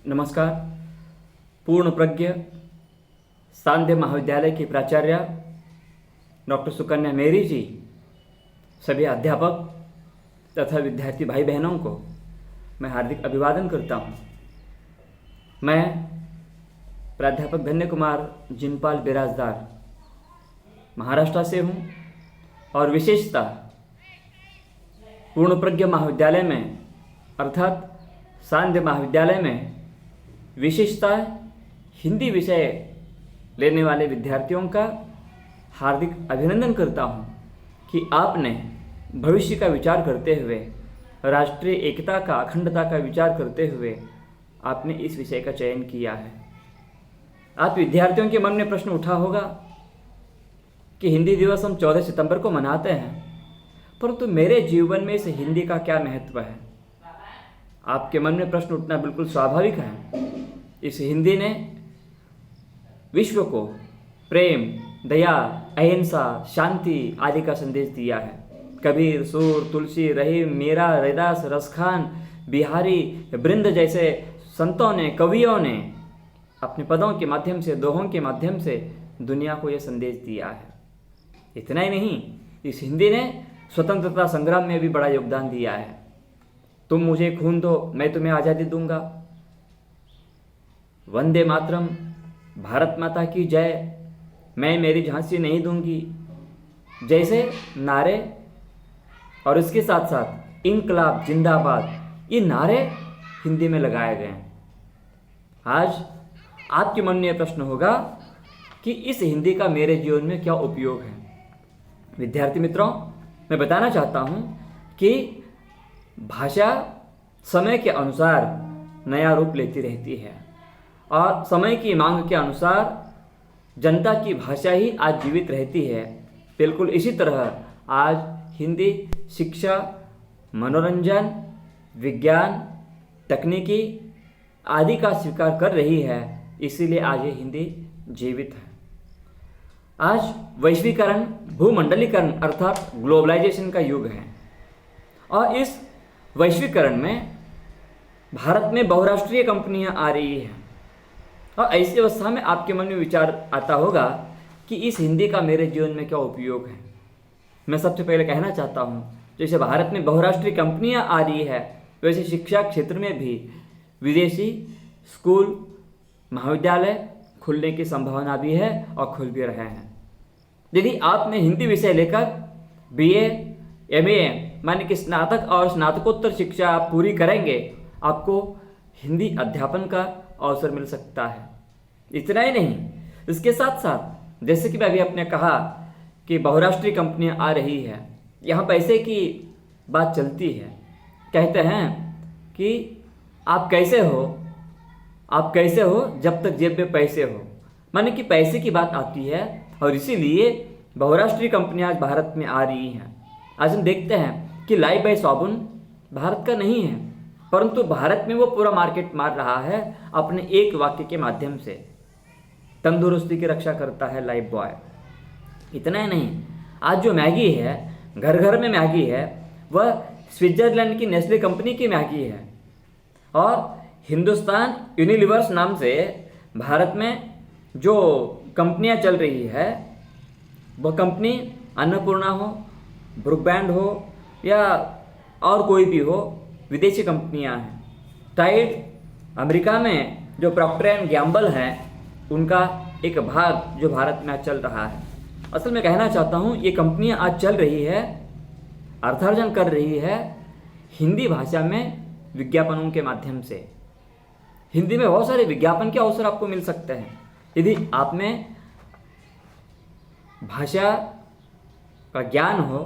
नमस्कार। पूर्ण प्रज्ञ सांध्य महाविद्यालय की प्राचार्य डॉक्टर सुकन्या मेरी जी, सभी अध्यापक तथा विद्यार्थी भाई बहनों को मैं हार्दिक अभिवादन करता हूँ। मैं प्राध्यापक धन्य कुमार जिनपाल बिराजदार महाराष्ट्र से हूँ और विशेषतः पूर्ण प्रज्ञ महाविद्यालय में अर्थात सांध्य महाविद्यालय में विशेषतः हिंदी विषय लेने वाले विद्यार्थियों का हार्दिक अभिनंदन करता हूं कि आपने भविष्य का विचार करते हुए, राष्ट्रीय एकता का, अखंडता का विचार करते हुए आपने इस विषय का चयन किया है। आप विद्यार्थियों के मन में प्रश्न उठा होगा कि हिंदी दिवस हम 14 सितंबर को मनाते हैं, परंतु मेरे जीवन में इस हिंदी का क्या महत्व है। आपके मन में प्रश्न उठना बिल्कुल स्वाभाविक है। इस हिंदी ने विश्व को प्रेम, दया, अहिंसा, शांति आदि का संदेश दिया है। कबीर, सूर, तुलसी, रहीम, मीरा, रैदास, रसखान, बिहारी, बृंद जैसे संतों ने, कवियों ने अपने पदों के माध्यम से, दोहों के माध्यम से दुनिया को यह संदेश दिया है। इतना ही नहीं, इस हिंदी ने स्वतंत्रता संग्राम में भी बड़ा योगदान दिया है। तुम मुझे खून दो, मैं तुम्हें आज़ादी दूंगा, वंदे मातरम, भारत माता की जय, मैं मेरी झांसी नहीं दूंगी जैसे नारे और इसके साथ साथ इनकलाब जिंदाबाद, ये नारे हिंदी में लगाए गए हैं। आज आपके मन में यह प्रश्न होगा कि इस हिंदी का मेरे जीवन में क्या उपयोग है। विद्यार्थी मित्रों, मैं बताना चाहता हूँ कि भाषा समय के अनुसार नया रूप लेती रहती है और समय की मांग के अनुसार जनता की भाषा ही आज जीवित रहती है। बिल्कुल इसी तरह आज हिंदी शिक्षा, मनोरंजन, विज्ञान, तकनीकी आदि का स्वीकार कर रही है, इसीलिए आज ये हिंदी जीवित है। आज वैश्वीकरण, भूमंडलीकरण अर्थात ग्लोबलाइजेशन का युग है और इस वैश्वीकरण में भारत में बहुराष्ट्रीय कंपनियां आ रही हैं और ऐसी अवस्था में आपके मन में विचार आता होगा कि इस हिंदी का मेरे जीवन में क्या उपयोग है। मैं सबसे पहले कहना चाहता हूँ, जैसे भारत में बहुराष्ट्रीय कंपनियां आ रही है, वैसे शिक्षा क्षेत्र में भी विदेशी स्कूल, महाविद्यालय खुलने की संभावना भी है और खुल भी रहे हैं। यदि आपने हिंदी विषय लेकर BA, MA माने कि स्नातक और स्नातकोत्तर शिक्षा आप पूरी करेंगे, आपको हिंदी अध्यापन का अवसर मिल सकता है। इतना ही नहीं, इसके साथ साथ जैसे कि मैं अभी आपने कहा कि बहुराष्ट्रीय कंपनियां आ रही है, यहाँ पैसे की बात चलती है। कहते हैं कि आप कैसे हो जब तक जेब में पैसे हो, माने कि पैसे की बात आती है और इसीलिए बहुराष्ट्रीय कंपनियां आज भारत में आ रही हैं। आज हम देखते हैं कि लाइफबॉय साबुन भारत का नहीं है, परंतु भारत में वो पूरा मार्केट मार रहा है अपने एक वाक्य के माध्यम से। तंदुरुस्ती की रक्षा करता है लाइफबॉय। इतना ही नहीं, आज जो मैगी है, घर घर में मैगी है, वह स्विट्जरलैंड की नेस्ले कंपनी की मैगी है और हिंदुस्तान यूनिलीवर्स नाम से भारत में जो कंपनियां चल रही है, वह कंपनी अन्नपूर्णा हो, ब्रुकबैंड हो या और कोई भी हो, विदेशी कंपनियां हैं। टाइड अमेरिका में जो प्रॉक्टर एंड गैम्बल हैं, उनका एक भाग जो भारत में आज चल रहा है। असल में कहना चाहता हूँ, ये कंपनियां आज चल रही है, अर्थार्जन कर रही है हिंदी भाषा में विज्ञापनों के माध्यम से। हिंदी में बहुत सारे विज्ञापन के अवसर आपको मिल सकते हैं। यदि आप में भाषा का ज्ञान हो,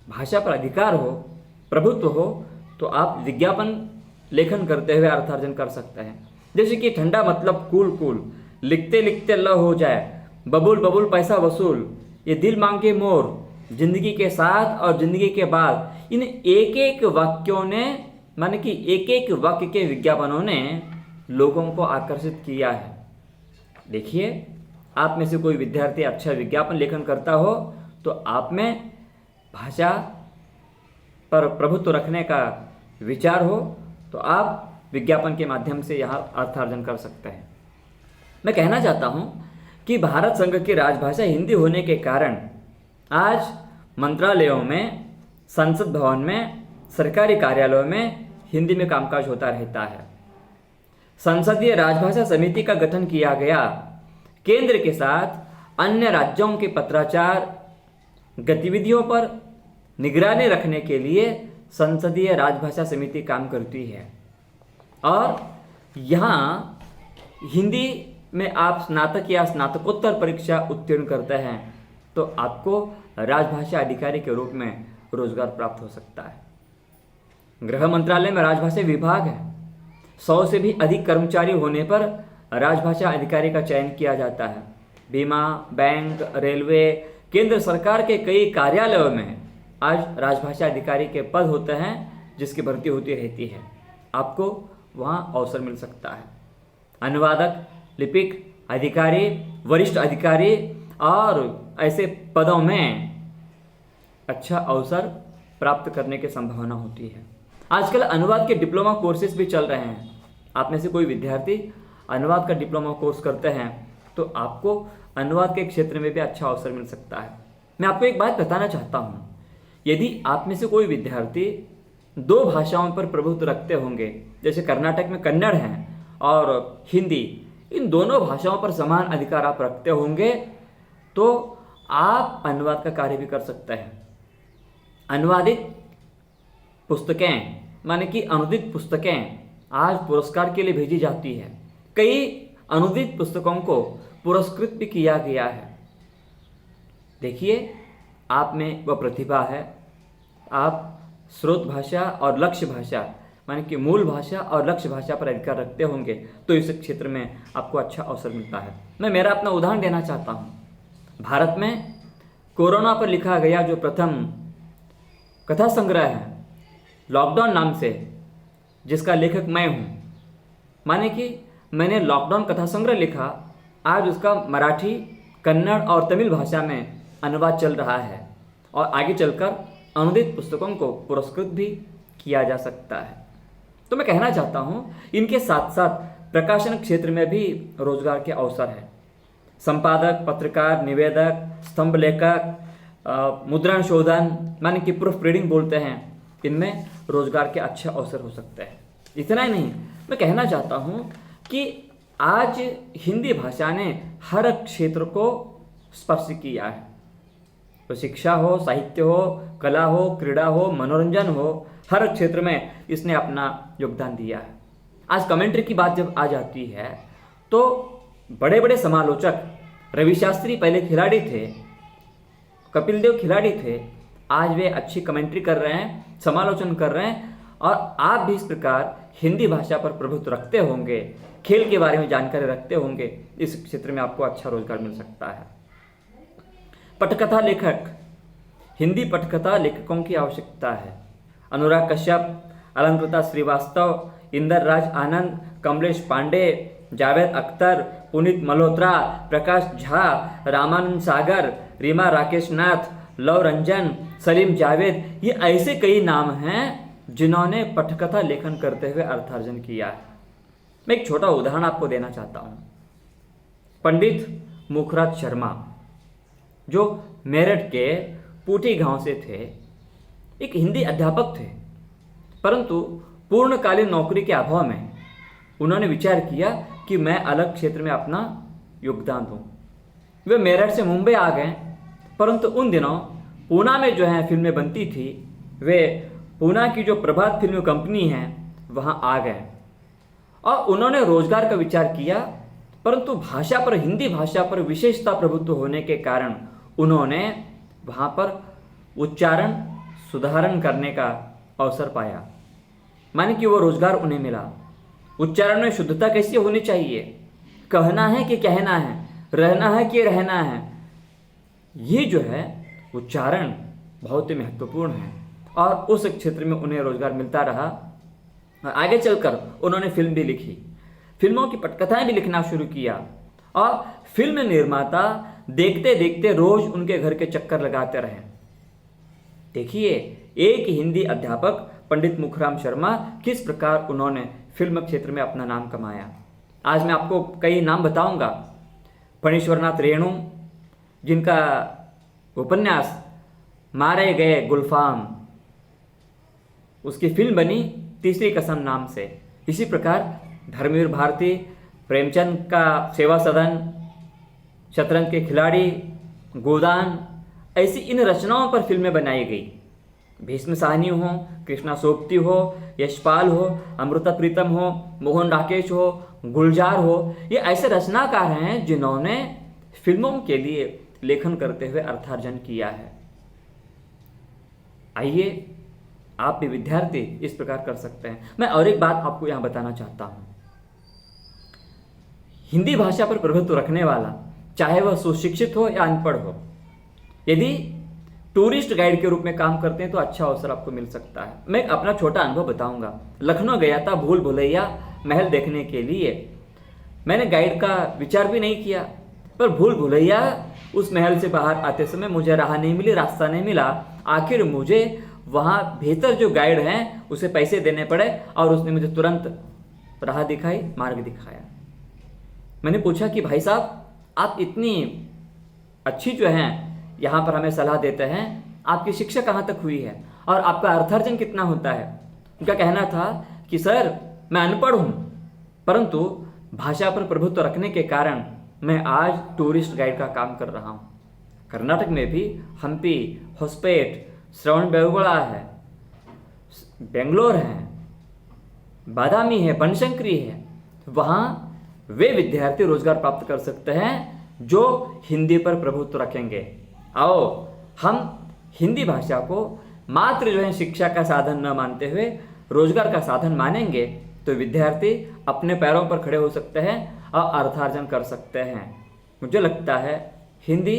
भाषा पर अधिकार हो, प्रभुत्व हो, तो आप विज्ञापन लेखन करते हुए अर्थार्जन कर सकते हैं। जैसे कि ठंडा मतलब कूल, लिखते लिखते ल हो जाए, बबुल बबुल पैसा वसूल, ये दिल मांगे मोर, जिंदगी के साथ और जिंदगी के बाद, इन एक एक वाक्यों ने, माने कि एक एक वाक्य के विज्ञापनों ने लोगों को आकर्षित किया है। देखिए, आप में से कोई विद्यार्थी अच्छा विज्ञापन लेखन करता हो तो आप में भाषा पर प्रभुत्व रखने का विचार हो, तो आप विज्ञापन के माध्यम से यहाँ अर्थार्जन कर सकते हैं। मैं कहना चाहता हूँ कि भारत संघ की राजभाषा हिंदी होने के कारण आज मंत्रालयों में, संसद भवन में, सरकारी कार्यालयों में हिंदी में कामकाज होता रहता है। संसदीय राजभाषा समिति का गठन किया गया। केंद्र के साथ अन्य राज्यों के पत्राचार गतिविधियों पर निगरानी रखने के लिए संसदीय राजभाषा समिति काम करती है। और यहाँ हिंदी में आप स्नातक या स्नातकोत्तर परीक्षा उत्तीर्ण करते हैं तो आपको राजभाषा अधिकारी के रूप में रोजगार प्राप्त हो सकता है। गृह मंत्रालय में राजभाषा विभाग है। 100 से भी अधिक कर्मचारी होने पर राजभाषा अधिकारी का चयन किया जाता है। बीमा, बैंक, रेलवे, केंद्र सरकार के कई कार्यालयों में आज राजभाषा अधिकारी के पद होते हैं जिसकी भर्ती होती रहती है। आपको वहाँ अवसर मिल सकता है। अनुवादक, लिपिक, अधिकारी, वरिष्ठ अधिकारी और ऐसे पदों में अच्छा अवसर प्राप्त करने की संभावना होती है। आजकल अनुवाद के डिप्लोमा कोर्सेज भी चल रहे हैं। आप में से कोई विद्यार्थी अनुवाद का डिप्लोमा कोर्स करते हैं तो आपको अनुवाद के क्षेत्र में भी अच्छा अवसर मिल सकता है। मैं आपको एक बात बताना चाहता हूँ, यदि आप में से कोई विद्यार्थी 2 भाषाओं पर प्रभुत्व रखते होंगे, जैसे कर्नाटक में कन्नड़ हैं और हिंदी, इन दोनों भाषाओं पर समान अधिकार आप रखते होंगे तो आप अनुवाद का कार्य भी कर सकते हैं। अनुवादित पुस्तकें माने कि अनुदित पुस्तकें आज पुरस्कार के लिए भेजी जाती है। कई अनुदित पुस्तकों को पुरस्कृत भी किया गया है। देखिए, आप में वह प्रतिभा है। आप स्रोत भाषा और लक्ष्य भाषा माने कि मूल भाषा और लक्ष्य भाषा पर अधिकार रखते होंगे तो इस क्षेत्र में आपको अच्छा अवसर मिलता है। मैं मेरा अपना उदाहरण देना चाहता हूँ। भारत में कोरोना पर लिखा गया जो प्रथम कथा संग्रह है लॉकडाउन नाम से, जिसका लेखक मैं हूँ, माने कि मैंने लॉकडाउन कथा संग्रह लिखा, आज उसका मराठी, कन्नड़ और तमिल भाषा में अनुवाद चल रहा है और आगे चलकर अनुदित पुस्तकों को पुरस्कृत भी किया जा सकता है। तो मैं कहना चाहता हूँ, इनके साथ साथ प्रकाशन क्षेत्र में भी रोजगार के अवसर है। संपादक, पत्रकार, निवेदक, स्तंभ लेखक, मुद्रण शोधन माने कि प्रूफ रीडिंग बोलते हैं, इनमें रोजगार के अच्छे अवसर हो सकते हैं। इतना ही नहीं, मैं कहना चाहता हूँ कि आज हिंदी भाषा ने हर क्षेत्र को स्पर्श किया है। तो शिक्षा हो, साहित्य हो, कला हो, क्रीड़ा हो, मनोरंजन हो, हर क्षेत्र में इसने अपना योगदान दिया है। आज कमेंट्री की बात जब आ जाती है तो बड़े बड़े समालोचक, रवि शास्त्री पहले खिलाड़ी थे, कपिल देव खिलाड़ी थे, आज वे अच्छी कमेंट्री कर रहे हैं, समालोचन कर रहे हैं। और आप भी इस प्रकार हिंदी भाषा पर प्रभुत्व रखते होंगे, खेल के बारे में जानकारी रखते होंगे, इस क्षेत्र में आपको अच्छा रोजगार मिल सकता है। पटकथा लेखक, हिंदी पटकथा लेखकों की आवश्यकता है। अनुराग कश्यप, अलंकृता श्रीवास्तव, इंदर राज आनंद, कमलेश पांडे, जावेद अख्तर, पुनीत मल्होत्रा, प्रकाश झा, रामानंद सागर, रीमा राकेश नाथ, लव रंजन, सलीम जावेद, ये ऐसे कई नाम हैं जिन्होंने पटकथा लेखन करते हुए अर्थार्जन किया है। मैं एक छोटा उदाहरण आपको देना चाहता हूँ। पंडित मुखराज शर्मा जो मेरठ के पूटी गांव से थे, एक हिंदी अध्यापक थे, परंतु पूर्णकालीन नौकरी के अभाव में उन्होंने विचार किया कि मैं अलग क्षेत्र में अपना योगदान दूं। वे मेरठ से मुंबई आ गए, परंतु उन दिनों पूना में जो है फिल्में बनती थी, वे पूना की जो प्रभात फिल्म कंपनी है वहाँ आ गए और उन्होंने रोजगार का विचार किया, परंतु भाषा पर, हिंदी भाषा पर विशेषता प्रभुत्व होने के कारण उन्होंने वहाँ पर उच्चारण सुधारण करने का अवसर पाया, माने कि वो रोजगार उन्हें मिला। उच्चारण में शुद्धता कैसी होनी चाहिए, कहना है कि कहना है, रहना है कि रहना है, ये जो है उच्चारण बहुत ही महत्वपूर्ण है और उस क्षेत्र में उन्हें रोजगार मिलता रहा। आगे चलकर उन्होंने फिल्म भी लिखी, फिल्मों की पटकथाएं भी लिखना शुरू किया और फिल्म निर्माता देखते देखते रोज उनके घर के चक्कर लगाते रहे। देखिए, एक हिंदी अध्यापक पंडित मुखराम शर्मा किस प्रकार उन्होंने फिल्म क्षेत्र में अपना नाम कमाया। आज मैं आपको कई नाम बताऊंगा। फणीश्वरनाथ रेणु, जिनका उपन्यास मारे गए गुलफाम, उसकी फिल्म बनी तीसरी कसम नाम से। इसी प्रकार धर्मवीर भारती, प्रेमचंद का सेवा सदन, शतरंज के खिलाड़ी, गोदान, ऐसी इन रचनाओं पर फिल्में बनाई गई। भीष्म साहनी हो, कृष्णा सोबती हो, यशपाल हो, अमृता प्रीतम हो, मोहन राकेश हो, गुलजार हो, ये ऐसे रचनाकार हैं जिन्होंने फिल्मों के लिए लेखन करते हुए अर्थार्जन किया है। आइए आप भी विद्यार्थी इस प्रकार कर सकते हैं। मैं और एक बात आपको यहां बताना चाहता हूं। हिंदी भाषा पर प्रभुत्व रखने वाला, चाहे वह सुशिक्षित हो या अनपढ़ हो, यदि टूरिस्ट गाइड के रूप में काम करते हैं तो अच्छा अवसर आपको मिल सकता है। मैं अपना छोटा अनुभव बताऊंगा। लखनऊ गया था भूल भुलैया महल देखने के लिए। मैंने गाइड का विचार भी नहीं किया, पर भूल भुलैया उस महल से बाहर आते समय मुझे राह नहीं मिली, रास्ता नहीं मिला। आखिर मुझे वहाँ भीतर जो गाइड हैं उसे पैसे देने पड़े और उसने मुझे तुरंत राह दिखाई, मार्ग दिखाया। मैंने पूछा कि भाई साहब, आप इतनी अच्छी जो हैं यहाँ पर हमें सलाह देते हैं, आपकी शिक्षा कहाँ तक हुई है और आपका अर्थार्जन कितना होता है? उनका कहना था कि सर, मैं अनपढ़ हूँ, परंतु भाषा पर प्रभुत्व रखने के कारण मैं आज टूरिस्ट गाइड का काम कर रहा हूँ। कर्नाटक में भी हम्पी, होसपेट, श्रवण बेलगोला है, बेंगलोर है, बादामी है, बनशंकरी है। वहाँ वे विद्यार्थी रोजगार प्राप्त कर सकते हैं जो हिंदी पर प्रभुत्व रखेंगे। आओ हम हिंदी भाषा को मात्र जो है शिक्षा का साधन न मानते हुए रोजगार का साधन मानेंगे तो विद्यार्थी अपने पैरों पर खड़े हो सकते हैं और अर्थार्जन कर सकते हैं। मुझे लगता है हिंदी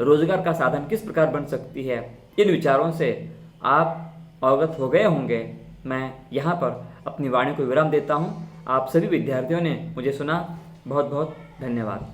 रोजगार का साधन किस प्रकार बन सकती है, इन विचारों से आप अवगत हो गए होंगे। मैं यहाँ पर अपनी वाणी को विराम देता हूँ। आप सभी विद्यार्थियों ने मुझे सुना, बहुत बहुत धन्यवाद।